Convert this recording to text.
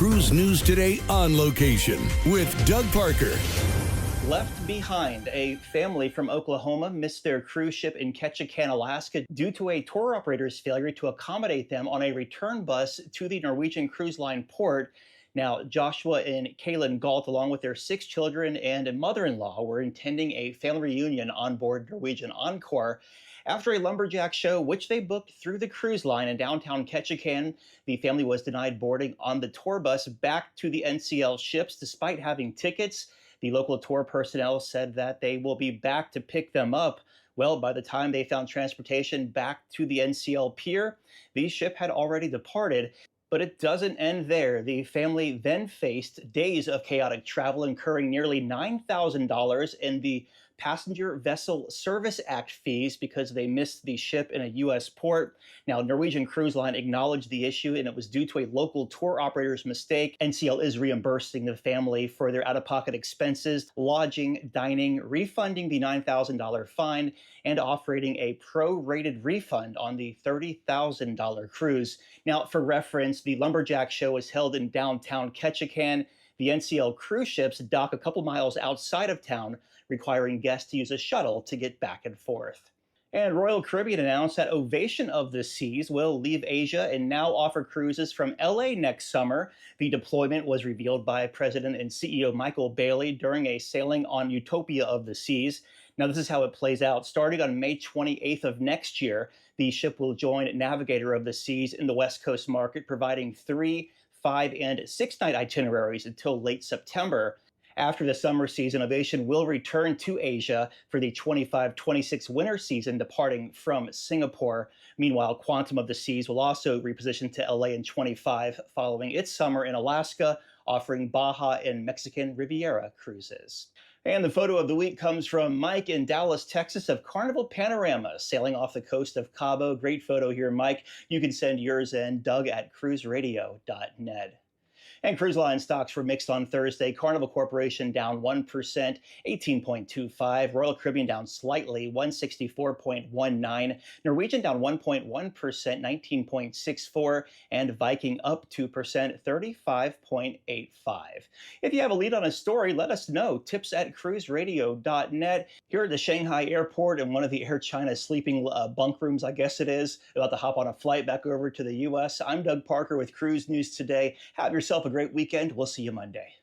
Cruise News Today on location with Doug Parker. Left behind, a family from Oklahoma missed their cruise ship in Ketchikan, Alaska due to a tour operator's failure to accommodate them on a return bus to the Norwegian Cruise Line port. Now, Joshua and Kaylin Galt, along with their 6 children and a mother-in-law, were attending a family reunion on board Norwegian Encore. After a lumberjack show, which they booked through the cruise line in downtown Ketchikan, the family was denied boarding on the tour bus back to the NCL ships despite having tickets. The local tour personnel said that they will be back to pick them up. Well, by the time they found transportation back to the NCL pier, the ship had already departed. But it doesn't end there. The family then faced days of chaotic travel, incurring nearly $9,000 in the Passenger Vessel Service Act fees because they missed the ship in a U.S. port. Now, Norwegian Cruise Line acknowledged the issue, and it was due to a local tour operator's mistake. NCL is reimbursing the family for their out-of-pocket expenses, lodging, dining, refunding the $9,000 fine, and offering a pro-rated refund on the $30,000 cruise. Now, for reference, the lumberjack show was held in downtown Ketchikan. The NCL cruise ships dock a couple miles outside of town, requiring guests to use a shuttle to get back and forth. And Royal Caribbean announced that Ovation of the Seas will leave Asia and now offer cruises from LA next summer. The deployment was revealed by President and CEO Michael Bailey during a sailing on Utopia of the Seas. Now, this is how it plays out. Starting on May 28th of next year, the ship will join Navigator of the Seas in the West Coast market, providing 3, 5, and 6-night itineraries until late September. After the summer season, Ovation will return to Asia for the 25-26 winter season, departing from Singapore. Meanwhile, Quantum of the Seas will also reposition to LA in 25, following its summer in Alaska, offering Baja and Mexican Riviera cruises. And the photo of the week comes from Mike in Dallas, Texas, of Carnival Panorama, sailing off the coast of Cabo. Great photo here, Mike. You can send yours in, doug@cruiseradio.net. And cruise line stocks were mixed on Thursday. Carnival Corporation down 1%, 18.25. Royal Caribbean down slightly, 164.19. Norwegian down 1.1%, 19.64. And Viking up 2%, 35.85. If you have a lead on a story, let us know. Tips@cruiseradio.net. Here at the Shanghai airport in one of the Air China sleeping bunk rooms, I guess it is, about to hop on a flight back over to the U.S. I'm Doug Parker with Cruise News Today. Have yourself a great weekend. We'll see you Monday.